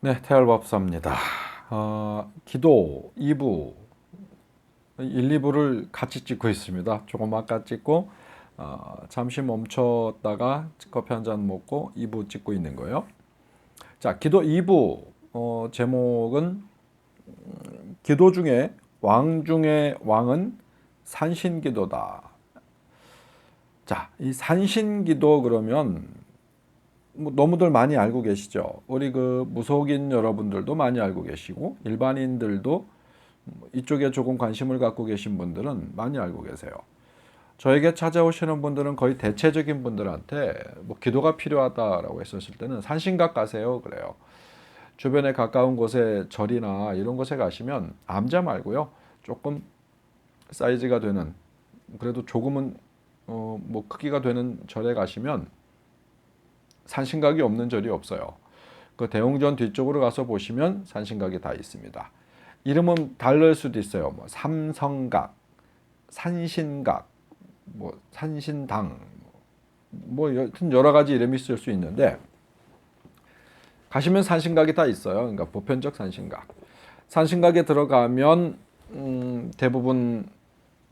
네, 태열법사입니다. 기도 2부, 1, 2부를 같이 찍고 있습니다. 조금 아까 찍고 잠시 멈췄다가 커피 한 잔 먹고 2부 찍고 있는 거예요. 자, 기도 2부 제목은 기도 중에 왕 중에 왕은 산신기도다. 자, 이 산신기도 그러면 뭐 너무들 많이 알고 계시죠. 우리 그 무속인 여러분들도 많이 알고 계시고 일반인들도 이쪽에 조금 관심을 갖고 계신 분들은 많이 알고 계세요. 저에게 찾아오시는 분들은 거의 대체적인 분들한테 뭐 기도가 필요하다라고 했었을 때는 산신각 가세요 그래요. 주변에 가까운 곳에 절이나 이런 곳에 가시면 암자 말고요. 조금 사이즈가 되는 그래도 조금은 뭐 크기가 되는 절에 가시면 산신각이 없는 절이 없어요. 그 대웅전 뒤쪽으로 가서 보시면 산신각이 다 있습니다. 이름은 다를 수도 있어요. 뭐 삼성각, 산신각, 뭐 산신당, 뭐 여튼 여러 가지 이름이 있을 수 있는데 가시면 산신각이 다 있어요. 그러니까 보편적 산신각. 산신각에 들어가면 대부분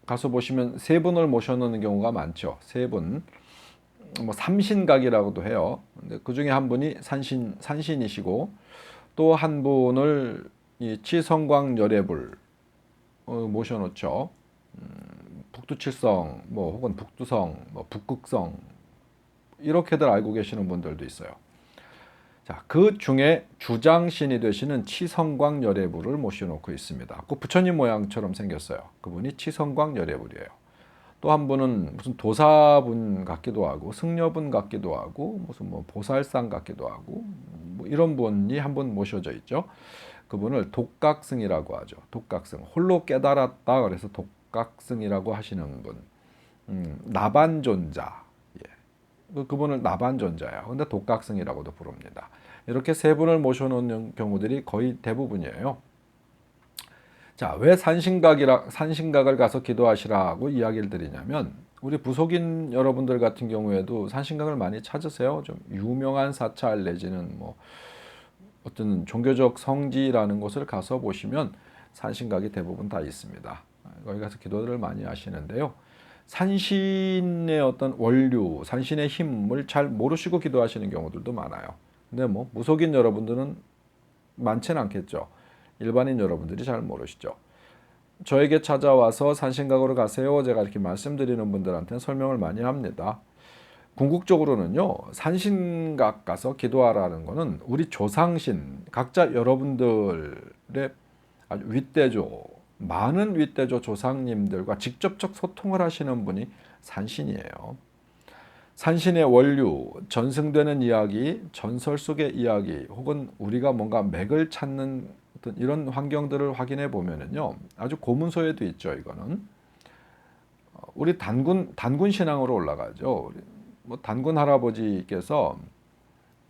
가서 보시면 세 분을 모셔놓는 경우가 많죠. 세 분. 뭐 삼신각이라고도 해요. 근데 그 중에 한 분이 산신이시고 또 한 분을 이 치성광열애불 모셔놓죠. 북두칠성, 뭐 혹은 북두성, 뭐 북극성 이렇게들 알고 계시는 분들도 있어요. 자, 그 중에 주장신이 되시는 치성광열애불을 모셔놓고 있습니다. 그 부처님 모양처럼 생겼어요. 그분이 치성광열애불이에요. 또 한 분은 무슨 도사분 같기도 하고 승려분 같기도 하고 무슨 뭐 보살상 같기도 하고 뭐 이런 분이 한 분 모셔져 있죠. 그분을 독각승이라고 하죠. 독각승. 홀로 깨달았다 그래서 독각승이라고 하시는 분. 나반존자. 예. 그분을 나반존자야. 근데 독각승이라고도 부릅니다. 이렇게 세 분을 모셔놓는 경우들이 거의 대부분이에요. 자, 왜 산신각을 가서 기도하시라고 이야기를 드리냐면 우리 부속인 여러분들 같은 경우에도 산신각을 많이 찾으세요. 좀 유명한 사찰 내지는 뭐 어떤 종교적 성지라는 곳을 가서 보시면 산신각이 대부분 다 있습니다. 거기 가서 기도를 많이 하시는데요. 산신의 어떤 원류, 산신의 힘을 잘 모르시고 기도하시는 경우들도 많아요. 근데 뭐 무속인 여러분들은 많지는 않겠죠. 일반인 여러분들이 잘 모르시죠. 저에게 찾아와서 산신각으로 가세요. 제가 이렇게 말씀드리는 분들한테는 설명을 많이 합니다. 궁극적으로는요, 산신각 가서 기도하라는 거는 우리 조상신, 각자 여러분들의 아주 윗대조, 많은 윗대조 조상님들과 직접적 소통을 하시는 분이 산신이에요. 산신의 원류, 전승되는 이야기, 전설 속의 이야기, 혹은 우리가 뭔가 맥을 찾는 어떤 이런 환경들을 확인해 보면은요, 아주 고문서에도 있죠. 이거는 우리 단군 신앙으로 올라가죠. 뭐 단군 할아버지께서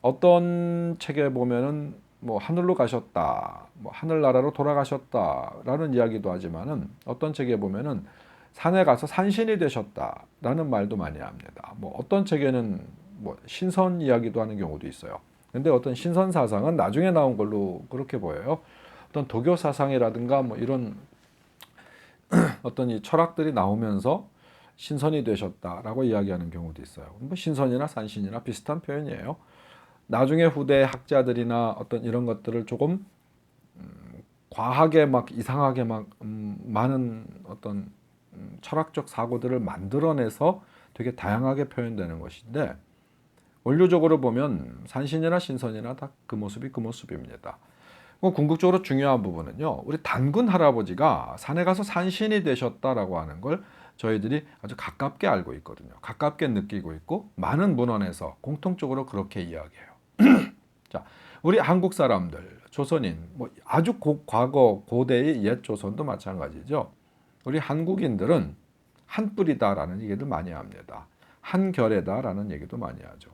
어떤 책에 보면은 뭐 하늘로 가셨다, 뭐 하늘나라로 돌아가셨다라는 이야기도 하지만은 어떤 책에 보면은 산에 가서 산신이 되셨다라는 말도 많이 합니다. 뭐 어떤 책에는 뭐 신선 이야기도 하는 경우도 있어요. 근데 어떤 신선 사상은 나중에 나온 걸로 그렇게 보여요. 어떤 도교 사상이라든가 뭐 이런 어떤 이 철학들이 나오면서 신선이 되셨다라고 이야기하는 경우도 있어요. 뭐 신선이나 산신이나 비슷한 표현이에요. 나중에 후대 학자들이나 어떤 이런 것들을 조금 과하게 막 이상하게 막 많은 어떤 철학적 사고들을 만들어내서 되게 다양하게 표현되는 것인데 원료적으로 보면 산신이나 신선이나 다 그 모습이 그 모습입니다. 궁극적으로 중요한 부분은요. 우리 단군 할아버지가 산에 가서 산신이 되셨다라고 하는 걸 저희들이 아주 가깝게 알고 있거든요. 가깝게 느끼고 있고 많은 문헌에서 공통적으로 그렇게 이야기해요. 자, 우리 한국 사람들, 조선인, 뭐 아주 과거 고대의 옛 조선도 마찬가지죠. 우리 한국인들은 한 뿌리다라는 얘기를 많이 합니다. 한 결의다라는 얘기도 많이 하죠.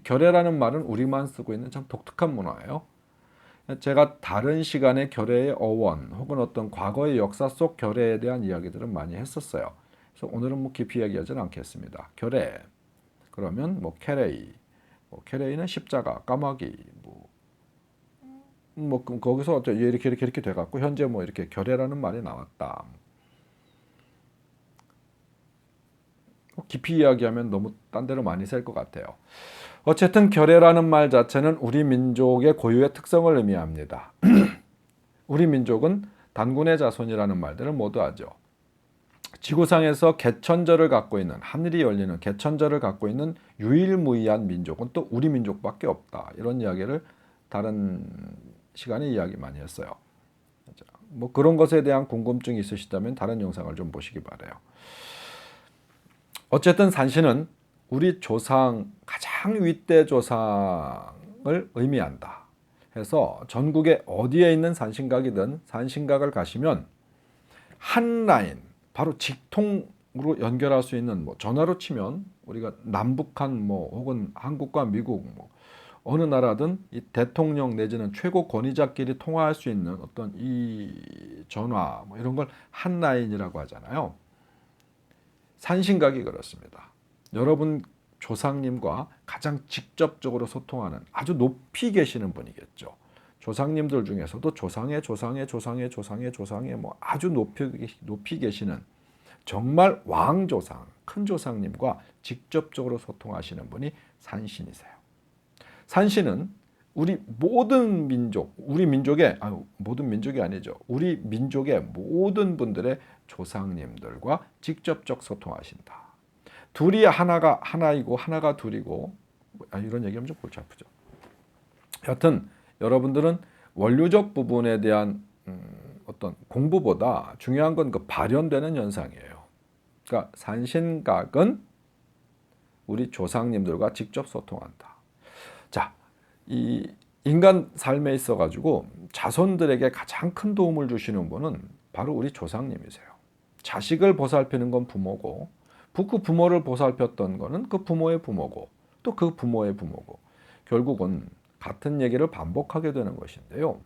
결의라는 말은 우리만 쓰고 있는 참 독특한 문화예요. 제가 다른 시간에 결의의 어원 혹은 어떤 과거의 역사 속 결의에 대한 이야기들은 많이 했었어요. 그래서 오늘은 뭐 깊이 이야기하지는 않겠습니다. 결의 그러면 뭐 케레이, 뭐 케레이는 십자가, 까마귀, 뭐 뭐 거기서 이렇게 돼갖고 현재 뭐 이렇게 결해라는 말이 나왔다. 깊이 이야기하면 너무 딴 데로 많이 셀 것 같아요. 어쨌든 결해라는 말 자체는 우리 민족의 고유의 특성을 의미합니다. 우리 민족은 단군의 자손이라는 말들을 모두 하죠. 지구상에서 개천절을 갖고 있는, 하늘이 열리는 개천절을 갖고 있는 유일무이한 민족은 또 우리 민족밖에 없다. 이런 이야기를 다른 시간에 이야기 많이 했어요. 뭐 그런 것에 대한 궁금증이 있으시다면 다른 영상을 좀 보시기 바라요. 어쨌든 산신은 우리 조상, 가장 윗대 조상을 의미한다. 해서 전국에 어디에 있는 산신각이든 산신각을 가시면 한 라인, 바로 직통으로 연결할 수 있는, 뭐 전화로 치면 우리가 남북한 뭐 혹은 한국과 미국 뭐 어느 나라든 이 대통령 내지는 최고 권위자끼리 통화할 수 있는 어떤 이 전화 뭐 이런 걸 한 라인이라고 하잖아요. 산신각이 그렇습니다. 여러분 조상님과 가장 직접적으로 소통하는 아주 높이 계시는 분이겠죠. 조상님들 중에서도 조상의 뭐 아주 높이 계시는 정말 왕조상, 큰 조상님과 직접적으로 소통하시는 분이 산신이세요. 산신은 우리 모든 민족, 모든 민족이 아니죠. 우리 민족의 모든 분들의 조상님들과 직접적 소통하신다. 둘이 하나가 하나이고 하나가 둘이고, 이런 얘기하면 좀 골치 아프죠. 여하튼 여러분들은 원류적 부분에 대한 어떤 공부보다 중요한 건 그 발현되는 현상이에요. 그러니까 산신각은 우리 조상님들과 직접 소통한다. 자, 이 인간 삶에 있어 가지고 자손들에게 가장 큰 도움을 주시는 분은 바로 우리 조상님이세요. 자식을 보살피는 건 부모고, 그 부모를 보살폈던 거는 그 부모의 부모고, 또 그 부모의 부모고, 결국은 같은 얘기를 반복하게 되는 것인데요.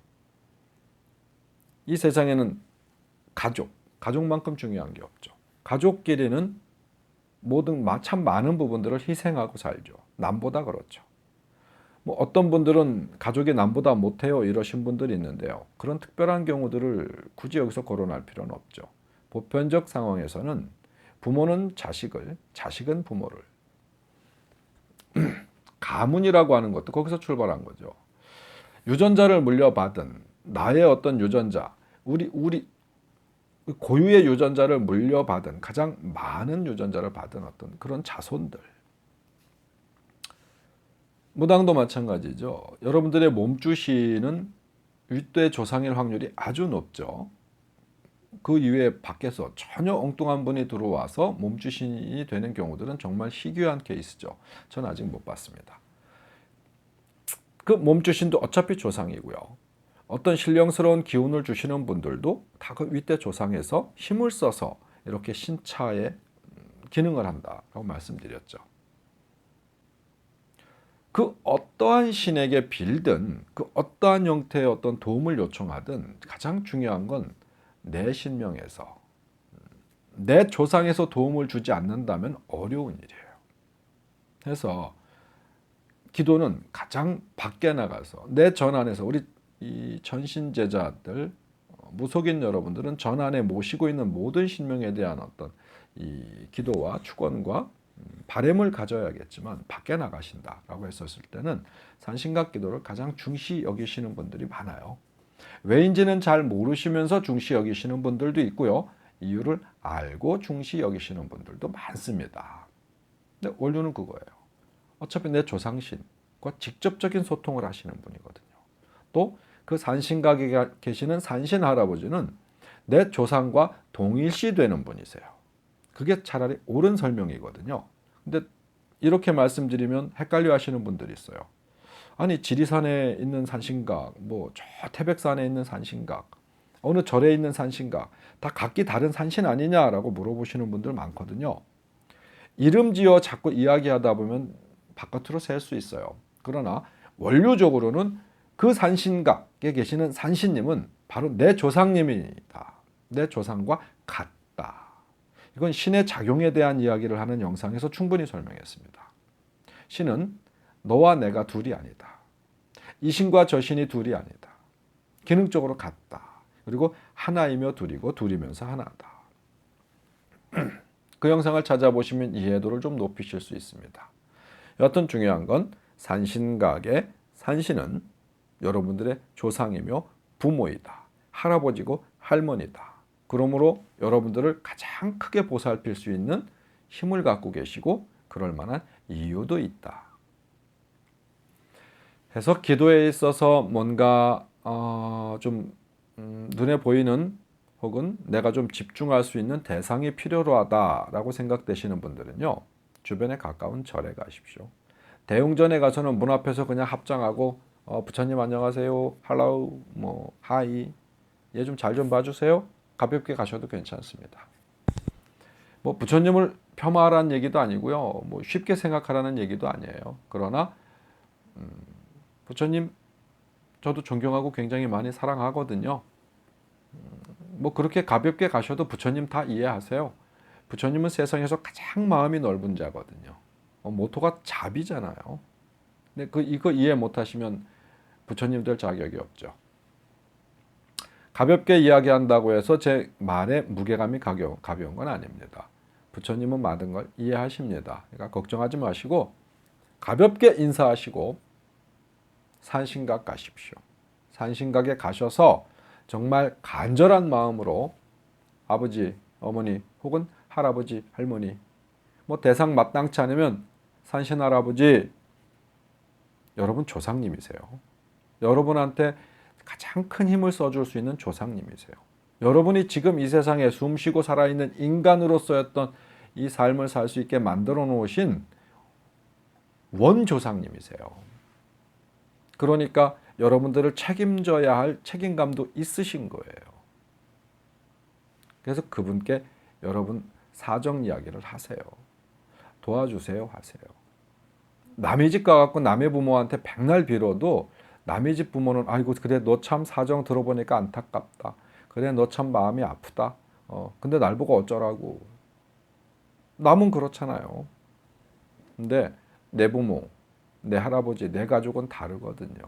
이 세상에는 가족만큼 중요한 게 없죠. 가족끼리는 참 많은 부분들을 희생하고 살죠. 남보다 그렇죠. 뭐 어떤 분들은 가족이 남보다 못해요 이러신 분들이 있는데요. 그런 특별한 경우들을 굳이 여기서 거론할 필요는 없죠. 보편적 상황에서는 부모는 자식을, 자식은 부모를. 가문이라고 하는 것도 거기서 출발한 거죠. 유전자를 물려받은 나의 어떤 유전자, 우리 고유의 유전자를 물려받은, 가장 많은 유전자를 받은 어떤 그런 자손들. 무당도 마찬가지죠. 여러분들의 몸주신은 윗대 조상일 확률이 아주 높죠. 그 이외에 밖에서 전혀 엉뚱한 분이 들어와서 몸주신이 되는 경우들은 정말 희귀한 케이스죠. 저는 아직 못 봤습니다. 그 몸주신도 어차피 조상이고요. 어떤 신령스러운 기운을 주시는 분들도 다 그 윗대 조상에서 힘을 써서 이렇게 신차에 기능을 한다라고 말씀드렸죠. 그 어떠한 신에게 빌든 그 어떠한 형태의 어떤 도움을 요청하든 가장 중요한 건 내 신명에서, 내 조상에서 도움을 주지 않는다면 어려운 일이에요. 그래서 기도는 가장 밖에 나가서 내 전 안에서, 우리 이 전신제자들, 무속인 여러분들은 전 안에 모시고 있는 모든 신명에 대한 어떤 이 기도와 축원과 바램을 가져야겠지만 밖에 나가신다라고 했었을 때는 산신각 기도를 가장 중시 여기시는 분들이 많아요. 왜인지는 잘 모르시면서 중시 여기시는 분들도 있고요. 이유를 알고 중시 여기시는 분들도 많습니다. 근데 원료는 그거예요. 어차피 내 조상신과 직접적인 소통을 하시는 분이거든요. 또 그 산신각에 계시는 산신 할아버지는 내 조상과 동일시 되는 분이세요. 그게 차라리 옳은 설명이거든요. 근데 이렇게 말씀드리면 헷갈려 하시는 분들이 있어요. 아니 지리산에 있는 산신각, 뭐 저 태백산에 있는 산신각, 어느 절에 있는 산신각 다 각기 다른 산신 아니냐라고 물어보시는 분들 많거든요. 이름 지어 자꾸 이야기하다 보면 바깥으로 셀 수 있어요. 그러나 원료적으로는 그 산신각에 계시는 산신님은 바로 내 조상님이다. 내 조상과 같다. 이건 신의 작용에 대한 이야기를 하는 영상에서 충분히 설명했습니다. 신은 너와 내가 둘이 아니다. 이 신과 저 신이 둘이 아니다. 기능적으로 같다. 그리고 하나이며 둘이고 둘이면서 하나다. 그 영상을 찾아보시면 이해도를 좀 높이실 수 있습니다. 여하튼 중요한 건 산신각의 산신은 여러분들의 조상이며 부모이다. 할아버지고 할머니다. 그러므로 여러분들을 가장 크게 보살필 수 있는 힘을 갖고 계시고 그럴 만한 이유도 있다. 해서 기도에 있어서 뭔가 좀 눈에 보이는 혹은 내가 좀 집중할 수 있는 대상이 필요로 하다라고 생각되시는 분들은요. 주변에 가까운 절에 가십시오. 대웅전에 가서는 문 앞에서 그냥 합장하고 부처님 안녕하세요. 할로우 뭐 하이 얘 좀 잘 좀 봐주세요. 가볍게 가셔도 괜찮습니다. 뭐 부처님을 폄하하라는 얘기도 아니고요. 뭐 쉽게 생각하라는 얘기도 아니에요. 그러나 부처님 저도 존경하고 굉장히 많이 사랑하거든요. 뭐 그렇게 가볍게 가셔도 부처님 다 이해하세요. 부처님은 세상에서 가장 마음이 넓은 자거든요. 모토가 자비잖아요. 근데 이거 이해 못하시면 부처님 될 자격이 없죠. 가볍게 이야기한다고 해서 제 말에 무게감이 가벼운 건 아닙니다. 부처님은 많은 걸 이해하십니다. 그러니까 걱정하지 마시고 가볍게 인사하시고 산신각 가십시오. 산신각에 가셔서 정말 간절한 마음으로 아버지, 어머니 혹은 할아버지, 할머니 뭐 대상 마땅치 않으면 산신 할아버지 여러분 조상님이세요. 여러분한테 가장 큰 힘을 써줄 수 있는 조상님이세요. 여러분이 지금 이 세상에 숨쉬고 살아있는 인간으로서였던 이 삶을 살 수 있게 만들어 놓으신 원조상님이세요. 그러니까 여러분들을 책임져야 할 책임감도 있으신 거예요. 그래서 그분께 여러분 사정 이야기를 하세요. 도와주세요 하세요. 남의 집 가갖고 남의 부모한테 백날 빌어도 남의 집 부모는 아이고 그래 너 참 사정 들어보니까 안타깝다. 그래 너 참 마음이 아프다. 근데 날 보고 어쩌라고. 남은 그렇잖아요. 근데 내 부모, 내 할아버지, 내 가족은 다르거든요.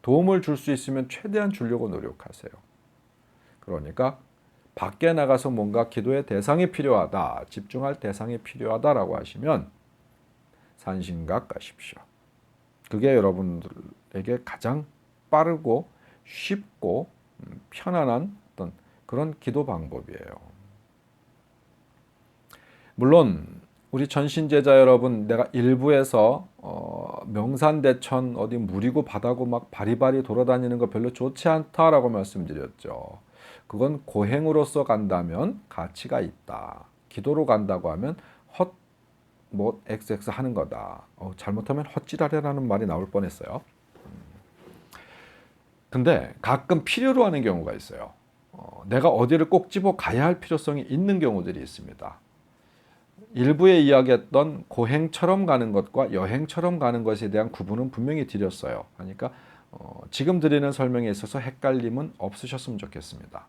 도움을 줄 수 있으면 최대한 주려고 노력하세요. 그러니까 밖에 나가서 뭔가 기도의 대상이 필요하다, 집중할 대상이 필요하다라고 하시면 산신각 가십시오. 그게 여러분들에게 가장 빠르고 쉽고 편안한 어떤 그런 기도 방법이에요. 물론 우리 전신제자 여러분, 내가 일부에서 명산대천 어디 무리고 바다고 막 바리바리 돌아다니는 거 별로 좋지 않다라고 말씀드렸죠. 그건 고행으로서 간다면 가치가 있다. 기도로 간다고 하면 뭐 XX 하는 거다. 잘못하면 헛지랄이라는 말이 나올 뻔했어요. 근데 가끔 필요로 하는 경우가 있어요. 내가 어디를 꼭 집어 가야 할 필요성이 있는 경우들이 있습니다. 일부에 이야기했던 고행처럼 가는 것과 여행처럼 가는 것에 대한 구분은 분명히 드렸어요. 그러니까 지금 드리는 설명에 있어서 헷갈림은 없으셨으면 좋겠습니다.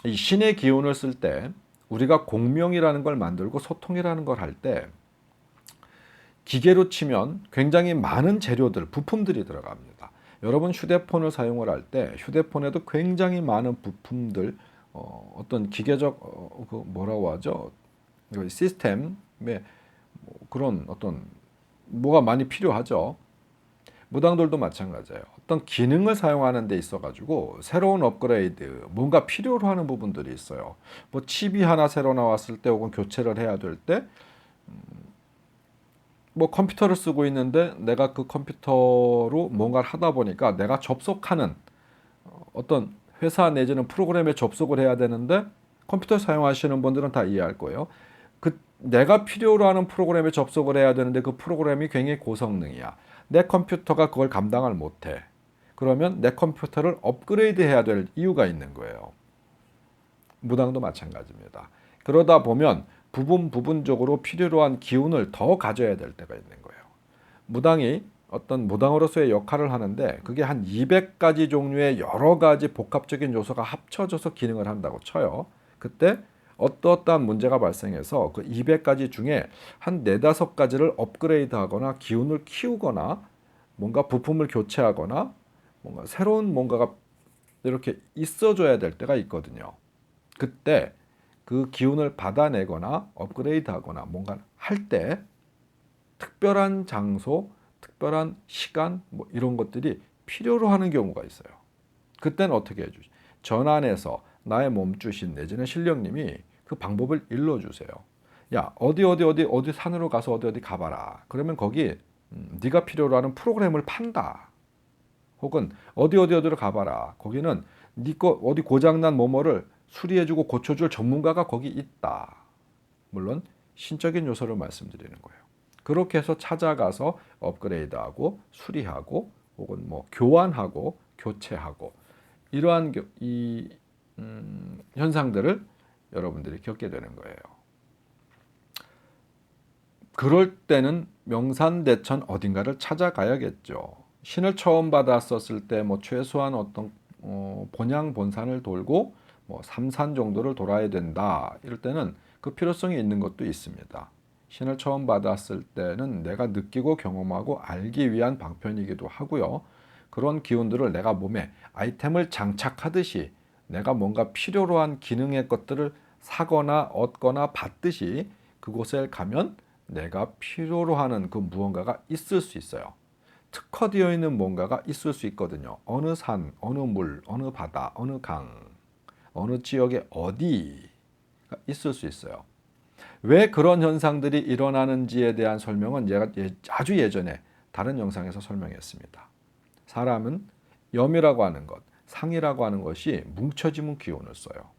이 신의 기운을 쓸 때 우리가 공명이라는 걸 만들고 소통이라는 걸 할 때 기계로 치면 굉장히 많은 재료들, 부품들이 들어갑니다. 여러분 휴대폰을 사용을 할 때 휴대폰에도 굉장히 많은 부품들, 어떤 기계적 뭐라고 하죠? 시스템에 그런 어떤 뭐가 많이 필요하죠. 무당들도 마찬가지예요. 어떤 기능을 사용하는 데 있어 가지고 새로운 업그레이드, 뭔가 필요로 하는 부분들이 있어요. 뭐 칩이 하나 새로 나왔을 때 혹은 교체를 해야 될 때 뭐 컴퓨터를 쓰고 있는데 내가 그 컴퓨터로 뭔가를 하다 보니까 내가 접속하는 어떤 회사 내지는 프로그램에 접속을 해야 되는데 컴퓨터 사용하시는 분들은 다 이해할 거예요. 내가 필요로 하는 프로그램에 접속을 해야 되는데 그 프로그램이 굉장히 고성능이야. 내 컴퓨터가 그걸 감당을 못해. 그러면 내 컴퓨터를 업그레이드 해야 될 이유가 있는 거예요. 무당도 마찬가지입니다. 그러다 보면 부분적으로 필요로 한 기운을 더 가져야 될 때가 있는 거예요. 무당이 어떤 무당으로서의 역할을 하는데 그게 한 200가지 종류의 여러 가지 복합적인 요소가 합쳐져서 기능을 한다고 쳐요. 그때 어떠한 문제가 발생해서 그 200가지 중에 한 4-5가지를 업그레이드 하거나 기운을 키우거나 뭔가 부품을 교체하거나 뭔가 새로운 뭔가가 이렇게 있어줘야 될 때가 있거든요. 그때 그 기운을 받아내거나 업그레이드하거나 뭔가 할 때 특별한 장소, 특별한 시간 뭐 이런 것들이 필요로 하는 경우가 있어요. 그때는 어떻게 해주지? 전환해서 나의 몸주신 내지는 신령님이 그 방법을 일러주세요. 야, 어디 산으로 가서 어디 가봐라. 그러면 거기 네가 필요로 하는 프로그램을 판다. 혹은 어디로 가봐라. 거기는 네 거 어디 고장난 뭐뭐를 수리해주고 고쳐줄 전문가가 거기 있다. 물론 신적인 요소를 말씀드리는 거예요. 그렇게 해서 찾아가서 업그레이드하고 수리하고 혹은 뭐 교환하고 교체하고 이러한 현상들을 여러분들이 겪게 되는 거예요. 그럴 때는 명산대천 어딘가를 찾아가야겠죠. 신을 처음 받았었을 때 뭐 최소한 어떤 본향 본산을 돌고 뭐 3산 정도를 돌아야 된다. 이럴 때는 그 필요성이 있는 것도 있습니다. 신을 처음 받았을 때는 내가 느끼고 경험하고 알기 위한 방편이기도 하고요. 그런 기운들을 내가 몸에 아이템을 장착하듯이 내가 뭔가 필요로 한 기능의 것들을 사거나 얻거나 받듯이 그곳에 가면 내가 필요로 하는 그 무언가가 있을 수 있어요. 특화되어 있는 뭔가가 있을 수 있거든요. 어느 산, 어느 물, 어느 바다, 어느 강, 어느 지역에 어디가 있을 수 있어요. 왜 그런 현상들이 일어나는지에 대한 설명은 제가 아주 예전에 다른 영상에서 설명했습니다. 사람은 염이라고 하는 것, 상이라고 하는 것이 뭉쳐지면 기운을 써요.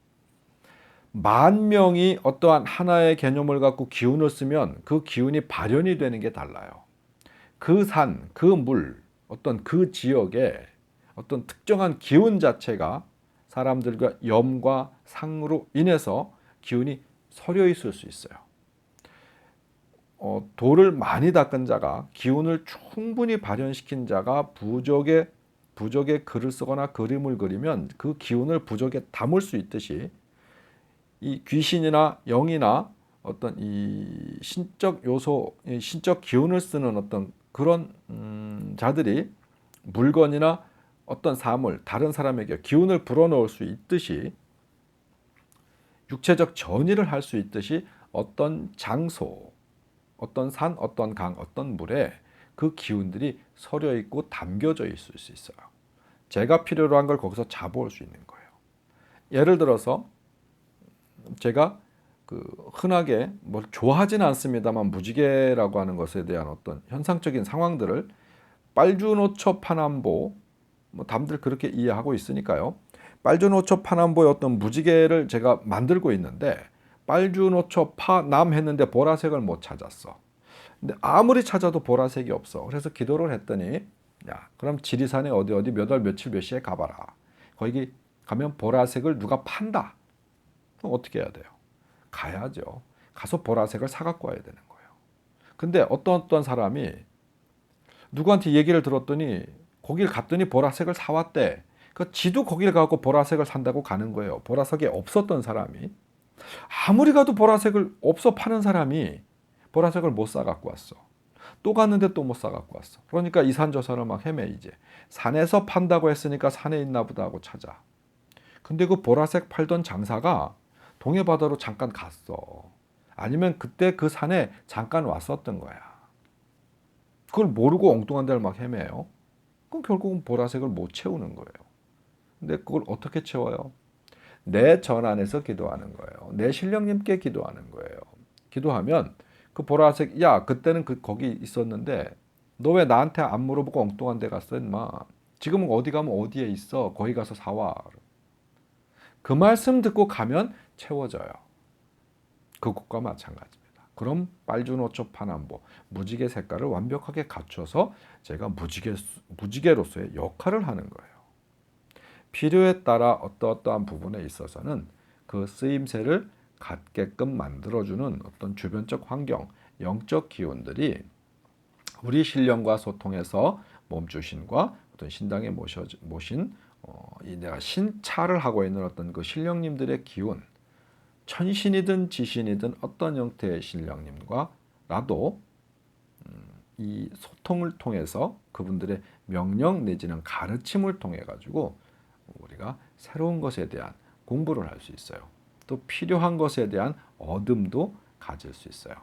만 명이 어떠한 하나의 개념을 갖고 기운을 쓰면 그 기운이 발현이 되는 게 달라요. 그 산, 그 물, 어떤 그 지역에 어떤 특정한 기운 자체가 사람들과 염과 상으로 인해서 기운이 서려 있을 수 있어요. 돌을 많이 닦은 자가 기운을 충분히 발현시킨 자가 부적에 글을 쓰거나 그림을 그리면 그 기운을 부적에 담을 수 있듯이 이 귀신이나 영이나 어떤 이 신적 요소, 신적 기운을 쓰는 어떤 그런 자들이 물건이나 어떤 사물, 다른 사람에게 기운을 불어넣을 수 있듯이 육체적 전이를 할 수 있듯이 어떤 장소, 어떤 산, 어떤 강, 어떤 물에 그 기운들이 서려 있고 담겨져 있을 수 있어요. 제가 필요로 한 걸 거기서 잡아올 수 있는 거예요. 예를 들어서 제가 그 흔하게 뭘 좋아하지는 않습니다만 무지개라고 하는 것에 대한 어떤 현상적인 상황들을 빨주노초 파남보 뭐 남들 그렇게 이해하고 있으니까요. 빨주노초 파남보의 어떤 무지개를 제가 만들고 있는데 빨주노초 파남 했는데 보라색을 못 찾았어. 근데 아무리 찾아도 보라색이 없어. 그래서 기도를 했더니 야, 그럼 지리산에 어디 몇 월 며칠 몇 시에 가봐라. 거기 가면 보라색을 누가 판다. 그럼 어떻게 해야 돼요? 가야죠. 가서 보라색을 사갖고 와야 되는 거예요. 근데 어떤 사람이 누구한테 얘기를 들었더니 거길 갔더니 보라색을 사왔대. 그 지도 거길 가고 보라색을 산다고 가는 거예요. 보라색이 없었던 사람이. 아무리 가도 보라색을 없어 파는 사람이 보라색을 못 사갖고 왔어. 또 갔는데 또 못 사갖고 왔어. 그러니까 이 산 저 산을 막 헤매 이제. 산에서 판다고 했으니까 산에 있나 보다 하고 찾아. 근데 그 보라색 팔던 장사가 동해바다로 잠깐 갔어. 아니면 그때 그 산에 잠깐 왔었던 거야. 그걸 모르고 엉뚱한 데를 막 헤매요. 그럼 결국은 보라색을 못 채우는 거예요. 근데 그걸 어떻게 채워요? 내 전안에서 기도하는 거예요. 내 신령님께 기도하는 거예요. 기도하면 그 보라색, 야, 그때는 거기 있었는데 너 왜 나한테 안 물어보고 엉뚱한 데 갔어, 인마. 지금은 어디 가면 어디에 있어. 거기 가서 사와. 그 말씀 듣고 가면 채워져요. 그것과 마찬가지입니다. 그럼 빨주노초 파남보 무지개 색깔을 완벽하게 갖춰서 제가 무지개로서의 역할을 하는 거예요. 필요에 따라 어떠한 부분에 있어서는 그 쓰임새를 갖게끔 만들어주는 어떤 주변적 환경, 영적 기운들이 우리 신령과 소통해서 몸주신과 어떤 신당에 모신 이 내가 신차를 하고 있는 어떤 그 신령님들의 기운, 천신이든 지신이든 어떤 형태의 신령님과 나도 이 소통을 통해서 그분들의 명령 내지는 가르침을 통해 가지고 우리가 새로운 것에 대한 공부를 할 수 있어요. 또 필요한 것에 대한 얻음도 가질 수 있어요.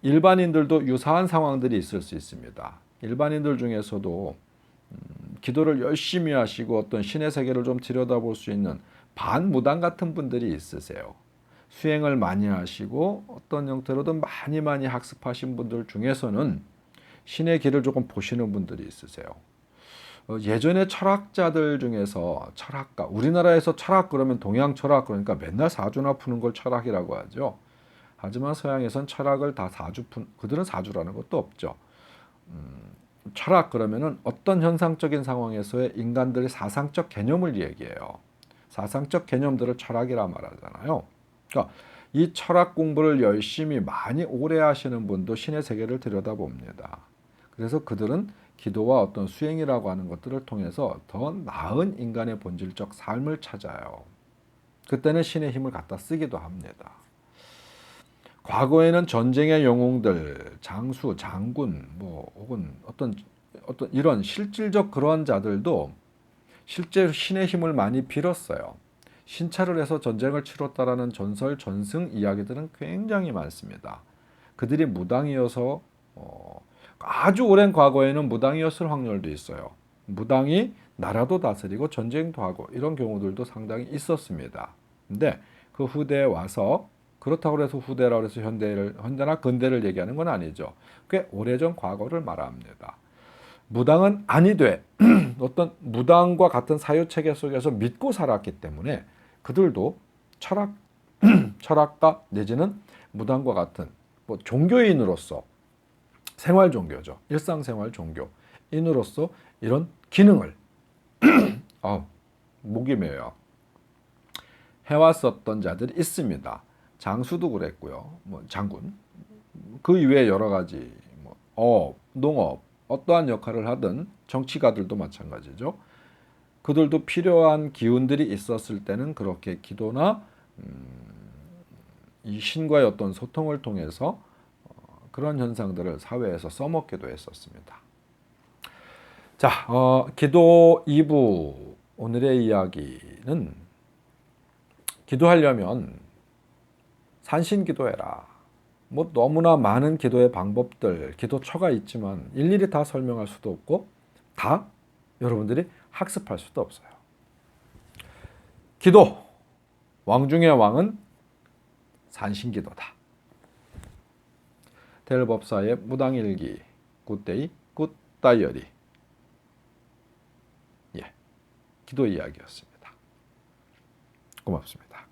일반인들도 유사한 상황들이 있을 수 있습니다. 일반인들 중에서도 기도를 열심히 하시고 어떤 신의 세계를 좀 들여다볼 수 있는 반무당 같은 분들이 있으세요. 수행을 많이 하시고 어떤 형태로든 많이 학습하신 분들 중에서는 신의 길을 조금 보시는 분들이 있으세요. 예전에 철학자들 중에서 철학가, 우리나라에서 철학 그러면 동양 철학 그러니까 맨날 사주나 푸는 걸 철학이라고 하죠. 하지만 서양에선 철학을 다 그들은 사주라는 것도 없죠. 철학 그러면은 어떤 현상적인 상황에서의 인간들의 사상적 개념을 얘기해요. 사상적 개념들을 철학이라 말하잖아요. 그러니까 이 철학 공부를 열심히 많이 오래 하시는 분도 신의 세계를 들여다봅니다. 그래서 그들은 기도와 어떤 수행이라고 하는 것들을 통해서 더 나은 인간의 본질적 삶을 찾아요. 그때는 신의 힘을 갖다 쓰기도 합니다. 과거에는 전쟁의 영웅들, 장수, 장군, 뭐 혹은 어떤 이런 실질적 그러한 자들도 실제로 신의 힘을 많이 빌었어요. 신차를 해서 전쟁을 치렀다라는 전설, 전승 이야기들은 굉장히 많습니다. 그들이 무당이어서 아주 오랜 과거에는 무당이었을 확률도 있어요. 무당이 나라도 다스리고 전쟁도 하고 이런 경우들도 상당히 있었습니다. 근데 그 후대에 와서 그렇다고 해서 후대라고 해서 현대나 근대를 얘기하는 건 아니죠. 꽤 오래전 과거를 말합니다. 무당은 아니 돼. 어떤 무당과 같은 사유 체계 속에서 믿고 살았기 때문에 그들도 철학가 내지는 무당과 같은 뭐 종교인으로서 생활 종교죠. 일상생활 종교인으로서 이런 기능을 목이 메요. 해왔었던 자들이 있습니다. 장수도 그랬고요. 뭐 장군. 그 이외에 여러 가지 뭐 업, 농업 어떠한 역할을 하든 정치가들도 마찬가지죠. 그들도 필요한 기운들이 있었을 때는 그렇게 기도나 이 신과의 어떤 소통을 통해서 그런 현상들을 사회에서 써먹기도 했었습니다. 자, 기도 2부 오늘의 이야기는 기도하려면 산신기도해라. 뭐 너무나 많은 기도의 방법들, 기도처가 있지만 일일이 다 설명할 수도 없고 다 여러분들이 학습할 수도 없어요. 기도, 왕 중의 왕은 산신기도다. 델법사의 무당일기, 굿데이, 굿다이어리. 기도 이야기였습니다. 고맙습니다.